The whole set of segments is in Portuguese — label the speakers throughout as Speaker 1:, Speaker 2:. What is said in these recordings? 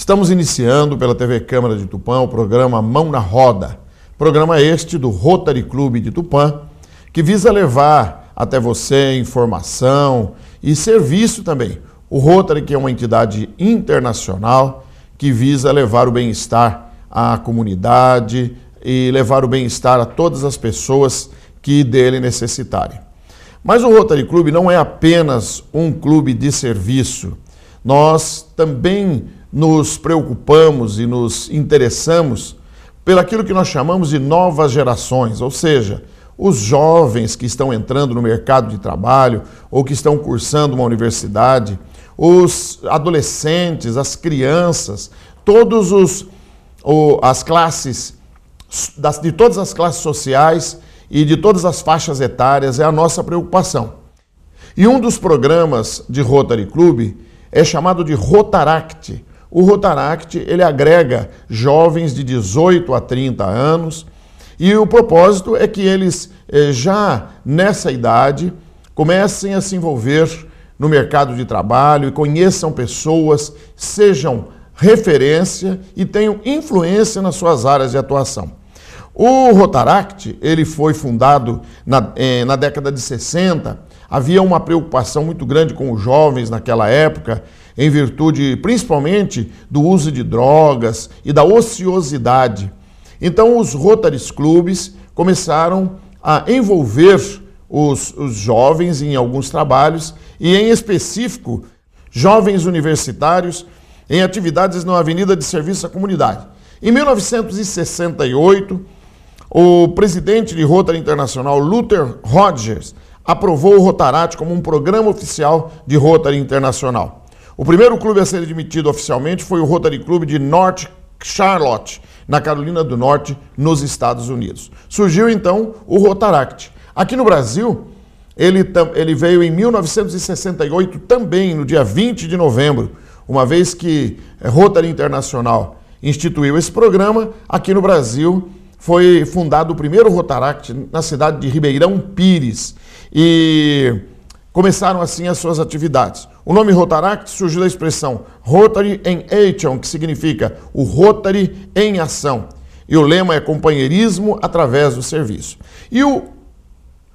Speaker 1: Estamos iniciando pela TV Câmara de Tupã o programa Mão na Roda. Programa este do Rotary Clube de Tupã, que visa levar até você informação e serviço também. O Rotary, que é uma entidade internacional que visa levar o bem-estar à comunidade e levar o bem-estar a todas as pessoas que dele necessitarem. Mas o Rotary Clube não é apenas um clube de serviço. Nós também nos preocupamos e nos interessamos pelaquilo que nós chamamos de novas gerações, ou seja, os jovens que estão entrando no mercado de trabalho ou que estão cursando uma universidade, os adolescentes, as crianças, as classes, de todas as classes sociais e de todas as faixas etárias é a nossa preocupação. E um dos programas de Rotary Clube é chamado de Rotaract. O Rotaract, ele agrega jovens de 18 a 30 anos e o propósito é que eles, já nessa idade, comecem a se envolver no mercado de trabalho e conheçam pessoas, sejam referência e tenham influência nas suas áreas de atuação. O Rotaract, ele foi fundado na década de 60, havia uma preocupação muito grande com os jovens naquela época, em virtude principalmente do uso de drogas e da ociosidade. Então os Rotary Clubes começaram a envolver os jovens em alguns trabalhos e, em específico, jovens universitários em atividades na Avenida de Serviço à Comunidade. Em 1968, o presidente de Rotary Internacional, Luther Rogers, aprovou o Rotaract como um programa oficial de Rotary Internacional. O primeiro clube a ser admitido oficialmente foi o Rotary Clube de North Charlotte, na Carolina do Norte, nos Estados Unidos. Surgiu então o Rotaract. Aqui no Brasil, ele veio em 1968 também, no dia 20 de novembro, uma vez que Rotary Internacional instituiu esse programa. Aqui no Brasil foi fundado o primeiro Rotaract na cidade de Ribeirão Pires e começaram assim as suas atividades. O nome Rotaract surgiu da expressão Rotary in Action, que significa o Rotary em ação. E o lema é companheirismo através do serviço. E o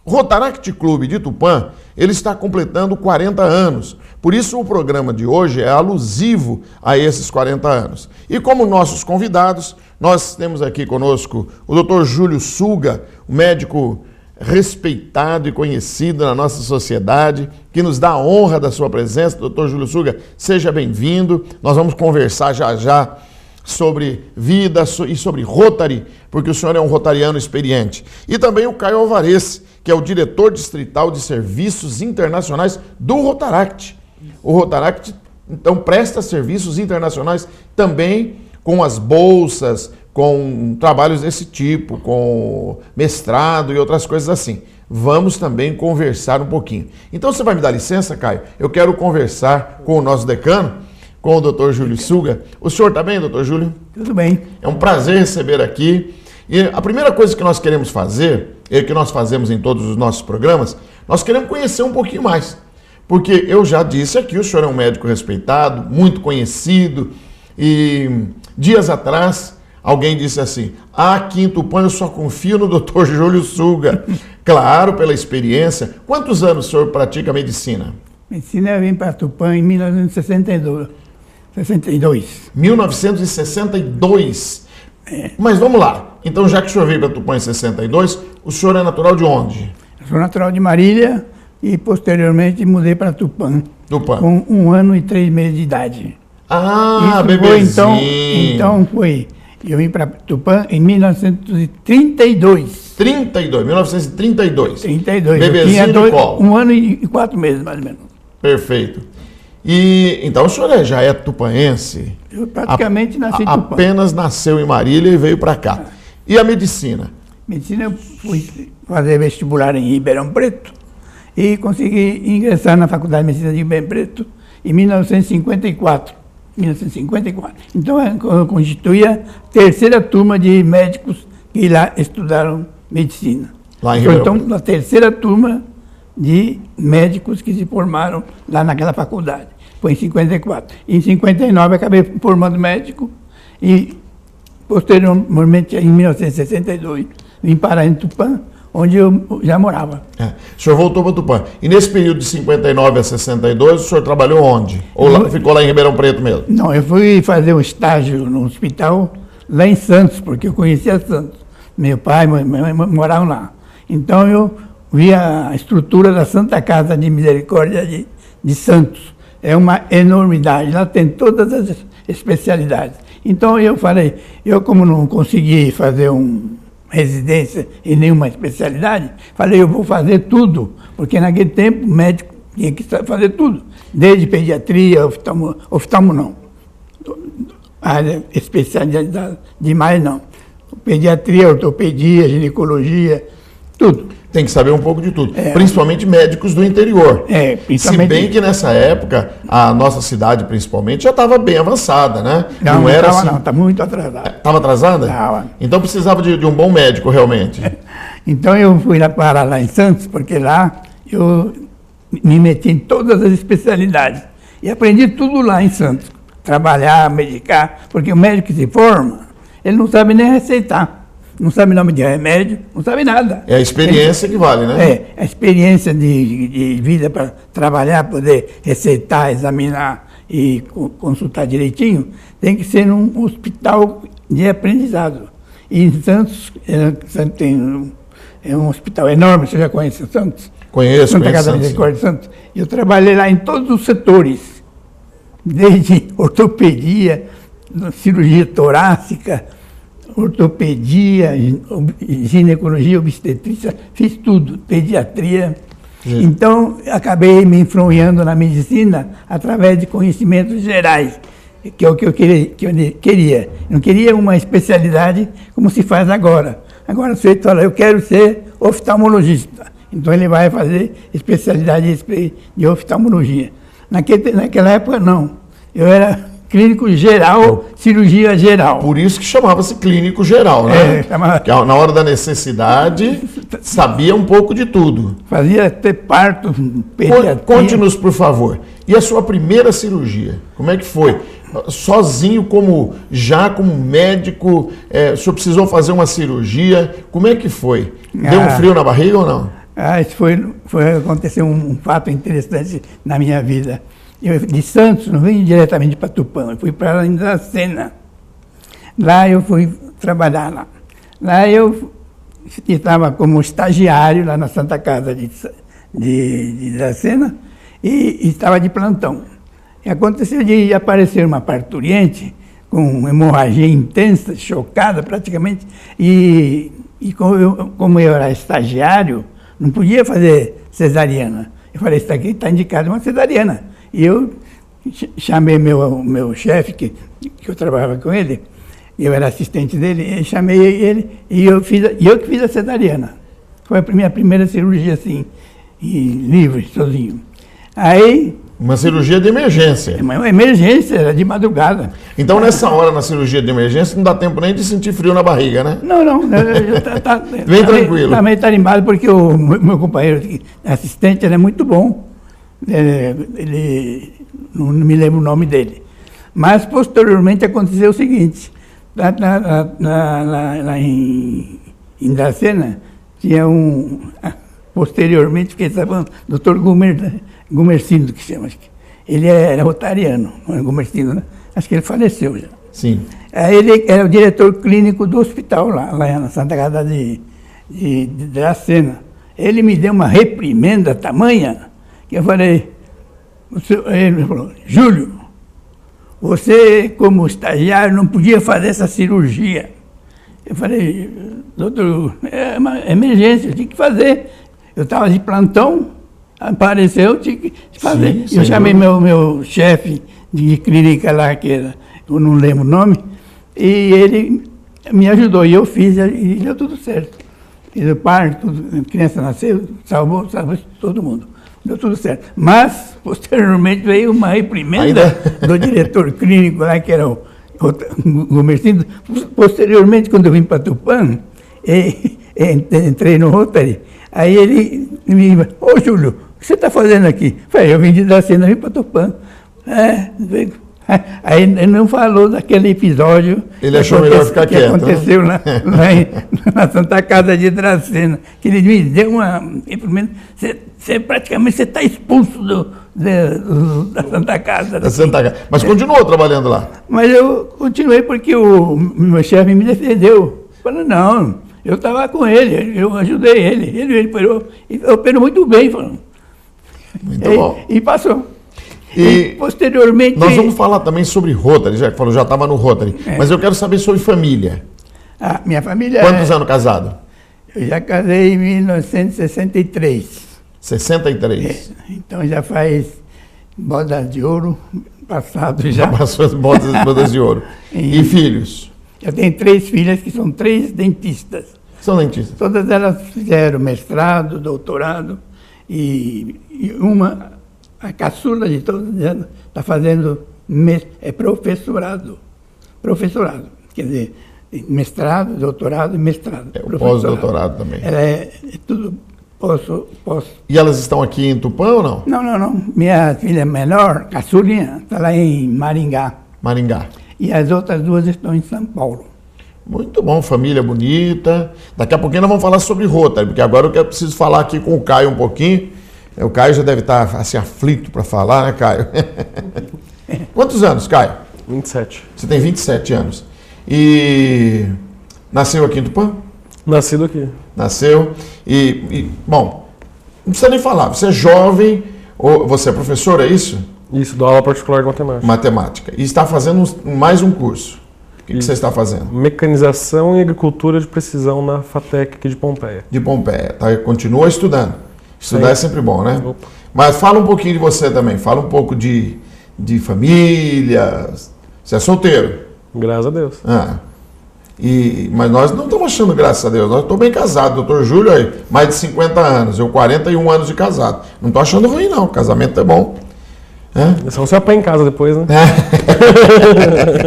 Speaker 1: Rotaract Clube de Tupã, ele está completando 40 anos. Por isso o programa de hoje é alusivo a esses 40 anos. E como nossos convidados, nós temos aqui conosco o Dr. Júlio Suga, médico respeitado e conhecido na nossa sociedade, que nos dá a honra da sua presença. Dr. Júlio Suga, seja bem-vindo. Nós vamos conversar já sobre vida e sobre Rotary, porque o senhor é um rotariano experiente. E também o Caio Alvarez, que é o diretor distrital de serviços internacionais do Rotaract. O Rotaract, então, presta serviços internacionais também com as bolsas, com trabalhos desse tipo, com mestrado e outras coisas assim. Vamos também conversar um pouquinho. Então, você vai me dar licença, Caio? Eu quero conversar com o nosso decano, com o Dr. Júlio Suga. O senhor está bem, Dr. Júlio?
Speaker 2: Tudo bem.
Speaker 1: É um prazer receber aqui. E a primeira coisa que nós queremos fazer, e que nós fazemos em todos os nossos programas, nós queremos conhecer um pouquinho mais. Porque eu já disse aqui, o senhor é um médico respeitado, muito conhecido, e dias atrás alguém disse assim: aqui em Tupã eu só confio no Dr. Júlio Suga. Claro, pela experiência. Quantos anos o senhor pratica medicina?
Speaker 2: Medicina eu vim para Tupã em 1962.
Speaker 1: 1962? É. Mas vamos lá. Então, já que o senhor veio para Tupã em 62, o senhor é natural de onde?
Speaker 2: Eu sou natural de Marília e posteriormente mudei para Tupã. Com 1 ano e 3 meses de idade.
Speaker 1: Ah, bebezinho.
Speaker 2: Então foi. Eu vim para Tupã em 1932.
Speaker 1: 1932.
Speaker 2: Bebezinho de colo. 1 ano e 4 meses, mais ou menos.
Speaker 1: Perfeito. E então o senhor já é tupanense?
Speaker 2: Eu praticamente nasci em Tupã.
Speaker 1: Apenas nasceu em Marília e veio para cá. E a medicina?
Speaker 2: Medicina eu fui fazer vestibular em Ribeirão Preto e consegui ingressar na Faculdade de Medicina de Ribeirão Preto em 1954. Então eu constituí a terceira turma de médicos que lá estudaram medicina.
Speaker 1: Lá em Ribeirão
Speaker 2: Preto. Então, a terceira turma de médicos que se formaram lá naquela faculdade. Foi em 54. Em 59 acabei formando médico e, posteriormente, em 1962, vim parar em Tupã, onde eu já morava.
Speaker 1: O senhor voltou para Tupã. E nesse período de 59 a 62, o senhor trabalhou onde? Ou ficou lá em Ribeirão Preto mesmo?
Speaker 2: Não, eu fui fazer um estágio no hospital lá em Santos, porque eu conhecia Santos. Meu pai e minha mãe moravam lá. Então eu vi a estrutura da Santa Casa de Misericórdia de Santos. É uma enormidade, lá tem todas as especialidades. Então eu falei, eu como não consegui fazer uma residência em nenhuma especialidade, falei, eu vou fazer tudo, porque naquele tempo o médico tinha que fazer tudo, desde pediatria, oftalmo não, área especializada demais não. Pediatria, ortopedia, ginecologia, tudo.
Speaker 1: Tem que saber um pouco de tudo, principalmente médicos do interior.
Speaker 2: Principalmente.
Speaker 1: Se bem que nessa época, a nossa cidade principalmente já estava bem avançada, né?
Speaker 2: Não
Speaker 1: era
Speaker 2: estava
Speaker 1: assim...
Speaker 2: não, está muito atrasada.
Speaker 1: Estava atrasada?
Speaker 2: Estava.
Speaker 1: Então precisava de um bom médico, realmente.
Speaker 2: Então eu fui parar lá em Santos, porque lá eu me meti em todas as especialidades. E aprendi tudo lá em Santos. Trabalhar, medicar, porque o médico que se forma, ele não sabe nem receitar. Não sabe nome de remédio, não sabe nada.
Speaker 1: É a experiência que vale, né?
Speaker 2: A experiência de vida para trabalhar, poder receitar, examinar e consultar direitinho, tem que ser num hospital de aprendizado. E em Santos, é um hospital enorme, você já conhece Santos?
Speaker 1: Conheço,
Speaker 2: Santa Casa de Misericórdia de Santos. Eu trabalhei lá em todos os setores, desde ortopedia, cirurgia torácica, ortopedia, ginecologia, obstetrícia, fiz tudo, pediatria. Sim. Então, acabei me influenciando na medicina através de conhecimentos gerais, que é o que eu queria. Não queria uma especialidade como se faz agora. Agora o sujeito fala, eu quero ser oftalmologista. Então ele vai fazer especialidade de oftalmologia. Naquela época, não. Eu era clínico geral, cirurgia geral.
Speaker 1: Por isso que chamava-se clínico geral, né? Que na hora da necessidade, sabia um pouco de tudo.
Speaker 2: Fazia até parto, pediatria.
Speaker 1: Conte-nos, por favor. E a sua primeira cirurgia? Como é que foi? Sozinho, como médico, o senhor precisou fazer uma cirurgia. Como é que foi? Deu um frio na barriga ou não?
Speaker 2: Isso aconteceu um fato interessante na minha vida. Eu de Santos, não vim diretamente para Tupã, eu fui para Dracena. Lá eu fui trabalhar lá. Lá eu estava como estagiário lá na Santa Casa de Dracena e estava de plantão. E aconteceu de aparecer uma parturiente com hemorragia intensa, chocada praticamente, e como eu era estagiário, não podia fazer cesariana. Eu falei, isso aqui está indicado uma cesariana. E eu chamei meu chefe, que eu trabalhava com ele, eu era assistente dele, chamei ele e eu que fiz a cesariana. Foi a minha primeira cirurgia assim, livre, sozinho. Aí...
Speaker 1: Uma cirurgia de emergência.
Speaker 2: Uma emergência, era de madrugada.
Speaker 1: Então, nessa hora, na cirurgia de emergência, não dá tempo nem de sentir frio na barriga, né?
Speaker 2: Não.
Speaker 1: Bem tranquilo.
Speaker 2: Está meio tarimbado, porque o meu companheiro assistente era muito bom. Ele não me lembro o nome dele. Mas, posteriormente, aconteceu o seguinte. Lá em Dracena, tinha posteriormente, fiquei sabendo, Dr. Gumercindo, que chama. Ele era rotariano, não é Gumercindo, né? Acho que ele faleceu já.
Speaker 1: Sim.
Speaker 2: Ele era o diretor clínico do hospital lá na Santa Casa de Dracena. Ele me deu uma reprimenda tamanha que eu falei, ele falou, Júlio, você como estagiário não podia fazer essa cirurgia. Eu falei, doutor, é uma emergência, eu tinha que fazer. Eu estava de plantão, apareceu, eu tinha que fazer. Sim, eu chamei meu chefe de clínica lá, que era, eu não lembro o nome, e ele me ajudou, e eu fiz, e deu tudo certo. Fiz o parto, a criança nasceu, salvou todo mundo. Deu tudo certo. Mas, posteriormente, veio uma reprimenda do diretor clínico lá, que era o Gumercindo. Posteriormente, quando eu vim para Tupã, entrei no Rotary, aí ele me disse, ô Júlio, o que você está fazendo aqui? Eu falei, eu vim de Dracena, vim para Tupã. Aí ele não falou daquele episódio.
Speaker 1: Ele achou melhor ficar
Speaker 2: que
Speaker 1: quieto.
Speaker 2: aconteceu lá na Santa Casa de Dracena. Que ele me deu uma. Praticamente você está expulso da Santa Casa.
Speaker 1: Da Santa Casa. Mas continuou trabalhando lá?
Speaker 2: Mas eu continuei porque o meu chefe me defendeu. Falou, não, eu estava com ele, eu ajudei ele. Ele operou muito bem. Falou.
Speaker 1: Muito bom.
Speaker 2: E passou.
Speaker 1: E
Speaker 2: posteriormente...
Speaker 1: Nós vamos falar também sobre Rotary, já que falou, já estava no Rotary. Mas eu quero saber sobre família.
Speaker 2: Minha família...
Speaker 1: Quantos anos casado?
Speaker 2: Eu já casei em 1963.
Speaker 1: 63.
Speaker 2: Então já faz bodas de ouro passado já.
Speaker 1: Já passou as bodas de ouro. E filhos?
Speaker 2: Eu tenho 3 filhas que são 3 dentistas.
Speaker 1: São dentistas?
Speaker 2: Todas elas fizeram mestrado, doutorado e uma... A caçula de todas elas está fazendo professorado. Professorado, quer dizer, mestrado, doutorado e mestrado.
Speaker 1: Pós-doutorado também.
Speaker 2: Ela é tudo pós.
Speaker 1: E elas estão aqui em Tupã ou não?
Speaker 2: Não. Minha filha menor, caçulinha, está lá em Maringá.
Speaker 1: Maringá.
Speaker 2: E as outras 2 estão em São Paulo.
Speaker 1: Muito bom, família bonita. Daqui a pouquinho nós vamos falar sobre Rotary, porque agora eu preciso falar aqui com o Caio um pouquinho. O Caio já deve estar assim, aflito para falar, né, Caio? Quantos anos, Caio?
Speaker 3: 27.
Speaker 1: Você tem 27 anos. E nasceu aqui em Tupã?
Speaker 3: Nascido aqui.
Speaker 1: Nasceu. Bom, não precisa nem falar. Você é jovem, ou você é professor, é isso?
Speaker 3: Isso, dou aula particular de matemática.
Speaker 1: Matemática. E está fazendo mais um curso. O que você está fazendo?
Speaker 3: Mecanização e agricultura de precisão na FATEC aqui de Pompeia.
Speaker 1: De Pompeia. Tá? Continua estudando. Estudar
Speaker 3: Sim.
Speaker 1: é sempre bom, né?
Speaker 3: Opa.
Speaker 1: Mas fala um pouquinho de você também. Fala um pouco de família. Você é solteiro?
Speaker 3: Graças a Deus.
Speaker 1: Mas nós não estamos achando, graças a Deus. Nós estou bem casado. Doutor Júlio, aí, mais de 50 anos. Eu, 41 anos de casado. Não estou achando ruim, não. O casamento é bom.
Speaker 3: Só você apanha em casa depois, né?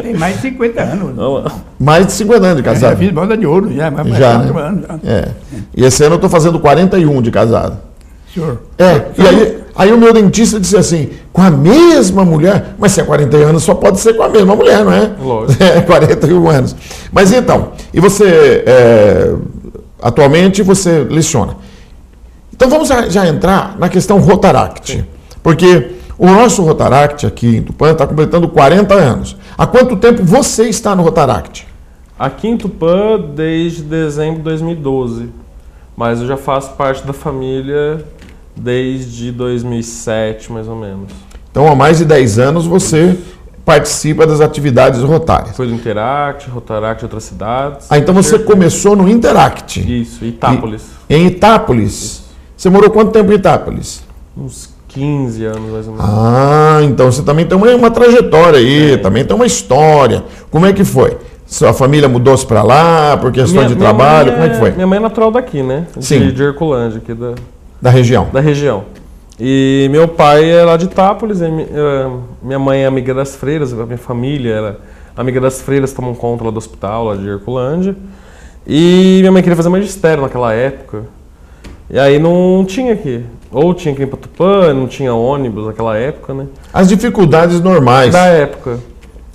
Speaker 2: Tem mais de 50 anos.
Speaker 1: Mais de 50 anos de casado.
Speaker 2: Já fiz boda de ouro, já. Mais
Speaker 1: Já,
Speaker 2: 4
Speaker 1: né?
Speaker 2: anos.
Speaker 1: E esse ano eu estou fazendo 41 de casado.
Speaker 2: Senhor.
Speaker 1: E aí o meu dentista disse assim, com a mesma mulher, mas se é 41 anos só pode ser com a mesma mulher, não é?
Speaker 3: Lógico.
Speaker 1: 41 anos. Mas então, e você, atualmente você leciona. Então vamos já entrar na questão Rotaract, porque o nosso Rotaract aqui em Tupã está completando 40 anos. Há quanto tempo você está no Rotaract?
Speaker 3: Aqui em Tupã desde dezembro de 2012, mas eu já faço parte da família desde 2007, mais ou menos.
Speaker 1: Então, há mais de 10 anos você participa das atividades rotárias.
Speaker 3: Foi do Interact, Rotaract de outras cidades.
Speaker 1: Então você começou no Interact.
Speaker 3: Isso, Itápolis.
Speaker 1: Em Itápolis. Isso. Você morou quanto tempo em Itápolis?
Speaker 3: Uns 15 anos, mais ou menos.
Speaker 1: Então você também tem uma trajetória aí, também tem uma história. Como é que foi? Sua família mudou-se para lá por questão de trabalho? Como é que foi?
Speaker 3: Minha mãe é natural daqui, né?
Speaker 1: Sim.
Speaker 3: De Herculândia, aqui
Speaker 1: da região.
Speaker 3: Da região. E meu pai é lá de Itápolis, minha mãe é amiga das freiras, a minha família era amiga das freiras, tomam conta lá do hospital, lá de Herculândia. E minha mãe queria fazer magistério naquela época. E aí não tinha aqui. Ou tinha que ir para Tupã, não tinha ônibus naquela época, né?
Speaker 1: As dificuldades normais.
Speaker 3: Da época.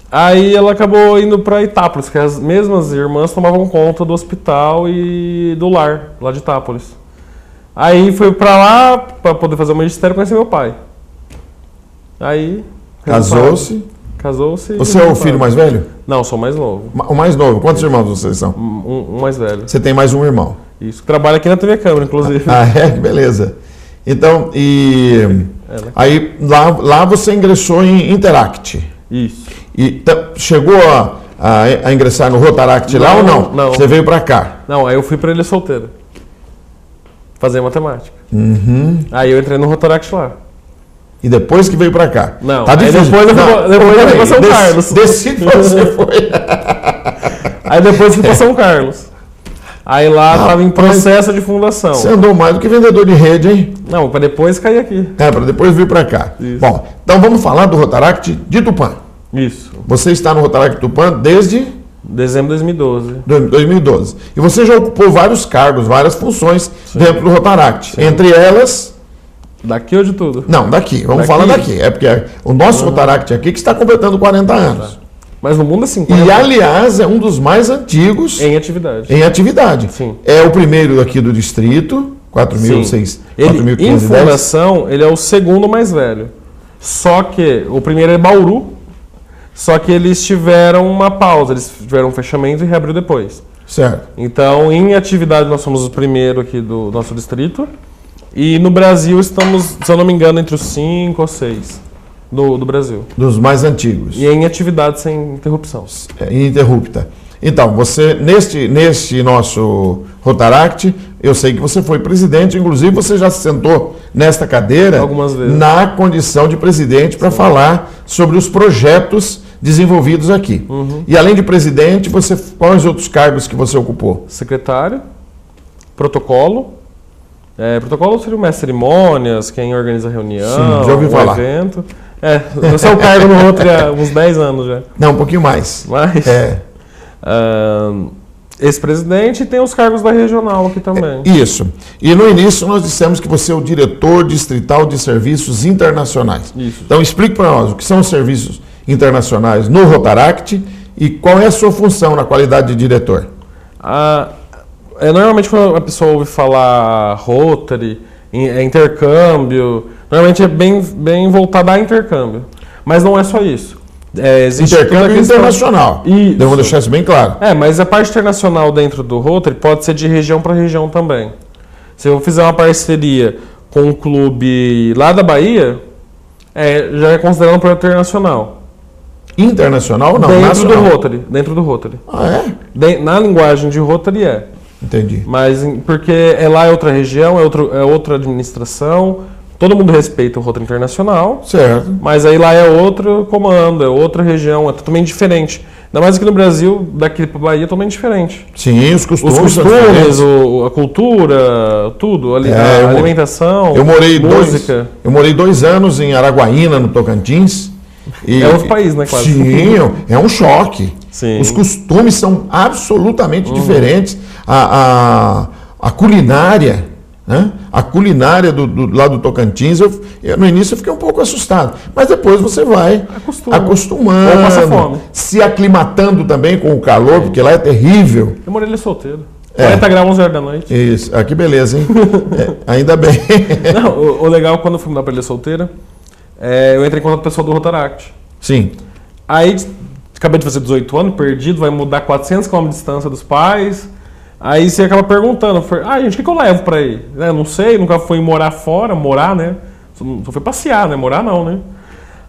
Speaker 3: Aí ela acabou indo para Itápolis, que as mesmas irmãs tomavam conta do hospital e do lar, lá de Itápolis. Aí foi para lá para poder fazer o magistério e conhecer meu pai. Aí...
Speaker 1: Casou-se?
Speaker 3: Casou-se.
Speaker 1: Você é o filho mais velho?
Speaker 3: Não, sou mais novo.
Speaker 1: O mais novo. Quantos irmãos vocês são?
Speaker 3: Um mais velho.
Speaker 1: Você tem mais um irmão?
Speaker 3: Isso. Trabalha aqui na TV Câmara, inclusive.
Speaker 1: Beleza. Então, aí lá você ingressou em Interact.
Speaker 3: Isso.
Speaker 1: E chegou a ingressar no Rotaract lá ou não?
Speaker 3: Não.
Speaker 1: Você veio para cá?
Speaker 3: Não, aí eu fui para Ilha Solteira. Fazer matemática.
Speaker 1: Uhum.
Speaker 3: Aí eu entrei no Rotaract lá.
Speaker 1: E depois que veio para cá?
Speaker 3: Não,
Speaker 1: tá difícil.
Speaker 3: Depois eu fui para São Carlos.
Speaker 1: Decide você foi.
Speaker 3: Aí depois fui para São Carlos. Aí lá estava em processo de fundação.
Speaker 1: Você andou mais do que vendedor de rede, hein?
Speaker 3: Não, para depois cair aqui.
Speaker 1: Para depois vir para cá.
Speaker 3: Isso.
Speaker 1: Bom, então vamos falar do Rotaract de Tupã.
Speaker 3: Isso.
Speaker 1: Você está no Rotaract Tupã desde...
Speaker 3: Dezembro de 2012.
Speaker 1: 2012. E você já ocupou vários cargos, várias funções dentro do Rotaract. Sim. Entre elas,
Speaker 3: Daqui ou de tudo?
Speaker 1: Não, daqui. Vamos falar daqui. É porque o nosso Rotaract aqui que está completando 40 anos.
Speaker 3: Mas no mundo é 50.
Speaker 1: E, aliás, é um dos mais antigos
Speaker 3: Em atividade.
Speaker 1: em atividade.
Speaker 3: Sim.
Speaker 1: É o primeiro aqui do distrito, 4.600.
Speaker 3: Em fundação, ele é o segundo mais velho. Só que o primeiro é Bauru, só que eles tiveram uma pausa, eles tiveram um fechamento e reabriu depois.
Speaker 1: Certo.
Speaker 3: Então, em atividade, nós somos o primeiro aqui do nosso distrito. E no Brasil estamos, se eu não me engano, entre os 5 ou 6 do Brasil.
Speaker 1: Dos mais antigos.
Speaker 3: E em atividade sem interrupção.
Speaker 1: Ininterrupta. Então, você, neste nosso Rotaract, eu sei que você foi presidente, inclusive você já se sentou nesta cadeira
Speaker 3: Algumas vezes.
Speaker 1: na condição de presidente para falar sobre os projetos desenvolvidos aqui. E além de presidente, quais outros cargos que você ocupou?
Speaker 3: Secretário, protocolo. Protocolo seria o mestre de cerimônias, quem organiza a reunião,
Speaker 1: Sim, já ouvi falar.
Speaker 3: Evento. Eu sou o cargo no outro há uns 10 anos já.
Speaker 1: Não, um pouquinho mais.
Speaker 3: Mas, esse presidente tem os cargos da regional aqui também.
Speaker 1: Isso. E no início nós dissemos que você é o diretor distrital de serviços internacionais.
Speaker 3: Isso.
Speaker 1: Então explique para nós o que são os serviços internacionais no Rotaract e qual é a sua função na qualidade de diretor.
Speaker 3: Normalmente quando a pessoa ouve falar Rotary, intercâmbio, normalmente é bem voltado a intercâmbio. Mas não é só isso. Existe
Speaker 1: Intercâmbio internacional.
Speaker 3: Isso.
Speaker 1: Devo deixar isso bem claro.
Speaker 3: Mas a parte internacional dentro do Rotary pode ser de região para região também. Se eu fizer uma parceria com um clube lá da Bahia, já é considerado um projeto internacional.
Speaker 1: Internacional ou não?
Speaker 3: Dentro
Speaker 1: Nacional.
Speaker 3: Dentro do Rotary.
Speaker 1: Ah, é?
Speaker 3: Na linguagem de Rotary
Speaker 1: Entendi.
Speaker 3: Mas porque lá é outra região, é outra administração, todo mundo respeita o Rotary Internacional,
Speaker 1: Certo.
Speaker 3: mas aí lá é outro comando, é outra região, é totalmente diferente. Ainda mais aqui no Brasil, daqui para Bahia, é totalmente diferente.
Speaker 1: Sim, os costumes.
Speaker 3: Os
Speaker 1: são
Speaker 3: costumes,
Speaker 1: diferentes.
Speaker 3: a cultura, tudo, a alimentação, música.
Speaker 1: Eu morei 2 anos em Araguaína, no Tocantins.
Speaker 3: É outro país, né, quase?
Speaker 1: Sim, é um choque.
Speaker 3: Sim.
Speaker 1: Os costumes são absolutamente diferentes. A culinária, né? A culinária lá do Tocantins, no início eu fiquei um pouco assustado. Mas depois você vai acostumando,
Speaker 3: Ou passa fome.
Speaker 1: se aclimatando também com o calor, porque lá é terrível.
Speaker 3: Eu morei ali solteiro. 40 graus, 11 horas da noite.
Speaker 1: Isso, que beleza, hein? Ainda bem.
Speaker 3: Não, o legal, quando eu fui mudar para Ilha Solteira, eu entrei em contato com o pessoal do Rotaract.
Speaker 1: Sim.
Speaker 3: Aí, acabei de fazer 18 anos, perdido, vai mudar 400 km de distância dos pais. Aí você acaba perguntando, gente, o que eu levo pra ir? Não sei, nunca fui morar fora, né? Só fui passear, né? Morar não, né?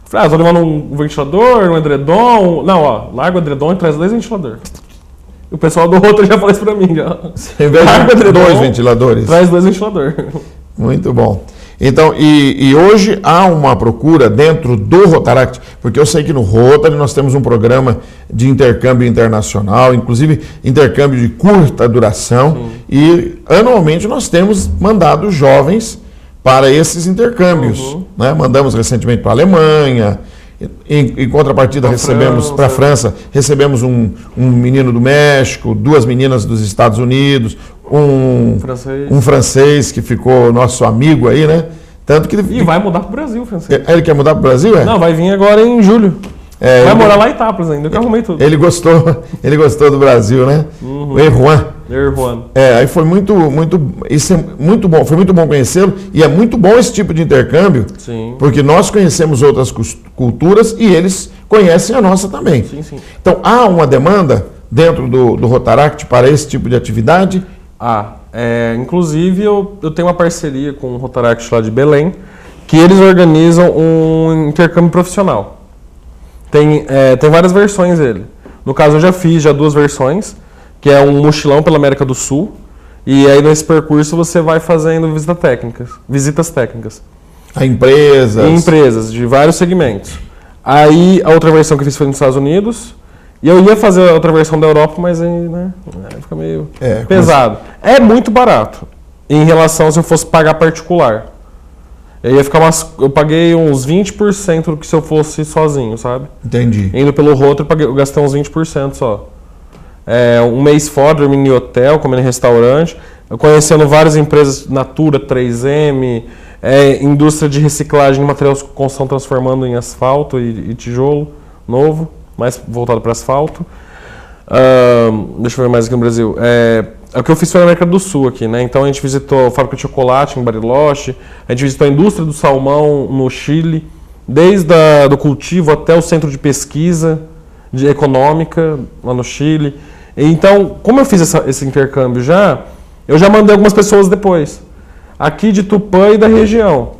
Speaker 3: Falei, tô levando um ventilador, um edredom. Não, larga o edredom e traz 2 ventiladores. E o pessoal do outro já falou isso pra mim.
Speaker 1: Em vez de 2 ventiladores.
Speaker 3: Traz 2 ventiladores.
Speaker 1: Muito bom. Então, e hoje há uma procura dentro do Rotaract, porque eu sei que no Rotary nós temos um programa de intercâmbio internacional, inclusive intercâmbio de curta duração, e anualmente nós temos mandado jovens para esses intercâmbios. Né? Mandamos recentemente para a Alemanha, em contrapartida recebemos para a França, recebemos um menino do México, 2 meninas dos Estados Unidos, um francês que ficou nosso amigo aí, né? Tanto que
Speaker 3: E vai mudar para o Brasil, francês.
Speaker 1: Ele quer mudar para o Brasil,
Speaker 3: Não, vai vir agora em julho. Vai morar lá em Itápolis ainda, que eu arrumei tudo.
Speaker 1: Ele gostou do Brasil, né? O Erwan. Aí foi isso é muito bom, foi muito bom conhecê-lo, e é muito bom esse tipo de intercâmbio,
Speaker 3: Sim.
Speaker 1: porque nós conhecemos outras culturas e eles conhecem a nossa também.
Speaker 3: Sim.
Speaker 1: Então há uma demanda dentro do Rotaract para esse tipo de atividade?
Speaker 3: Inclusive eu tenho uma parceria com o Rotaract lá de Belém, que eles organizam um intercâmbio profissional. Tem várias versões dele. No caso, eu já fiz 2 versões, que é um mochilão pela América do Sul, e aí nesse percurso você vai fazendo visitas técnicas.
Speaker 1: A empresas?
Speaker 3: Em empresas, de vários segmentos. Aí a outra versão que eu fiz foi nos Estados Unidos, e eu ia fazer a outra versão da Europa, mas aí, né, fica meio pesado. É muito barato, em relação se eu fosse pagar particular. Eu paguei uns 20% do que se eu fosse sozinho, sabe?
Speaker 1: Entendi.
Speaker 3: Indo pelo Rotary, eu gastei uns 20% só. Um mês fora, dormindo em hotel, comendo em restaurante, conhecendo várias empresas, Natura, 3M, indústria de reciclagem de materiais de construção transformando em asfalto e tijolo novo, mais voltado para asfalto. Deixa eu ver mais aqui no Brasil. O que eu fiz foi na América do Sul aqui, né? Então a gente visitou a fábrica de chocolate em Bariloche, a gente visitou a indústria do salmão no Chile, desde do cultivo até o centro de pesquisa econômica lá no Chile. Então, como eu fiz esse intercâmbio eu já mandei algumas pessoas depois, aqui de Tupã e da região.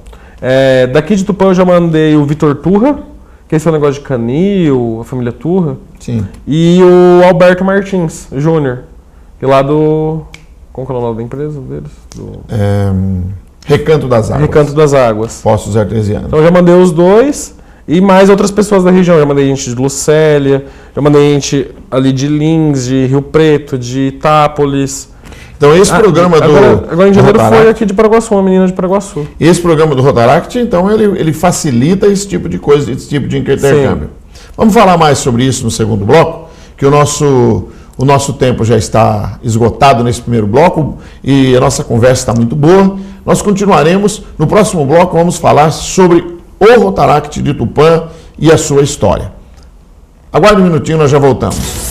Speaker 3: Daqui de Tupã eu já mandei o Vitor Turra, que esse é o negócio de canil, a família Turra.
Speaker 1: Sim.
Speaker 3: E o Alberto Martins Júnior, que lá do... Como que é o nome da empresa deles?
Speaker 1: Recanto das Águas.
Speaker 3: Recanto das Águas.
Speaker 1: Poços Artesianos.
Speaker 3: Então eu já mandei os dois e mais outras pessoas da região. Já mandei gente de Lucélia, já mandei gente ali de Lins, de Rio Preto, de Itápolis.
Speaker 1: Então esse programa
Speaker 3: agora em janeiro foi aqui de Paraguaçu, uma menina de Paraguaçu.
Speaker 1: Esse programa do Rotaract, então, ele facilita esse tipo de coisa, esse tipo de intercâmbio. Sim. Vamos falar mais sobre isso no segundo bloco, que o nosso tempo já está esgotado nesse primeiro bloco e a nossa conversa está muito boa. Nós continuaremos. No próximo bloco vamos falar sobre o Rotaract de Tupã e a sua história. Aguarde um minutinho, nós já voltamos.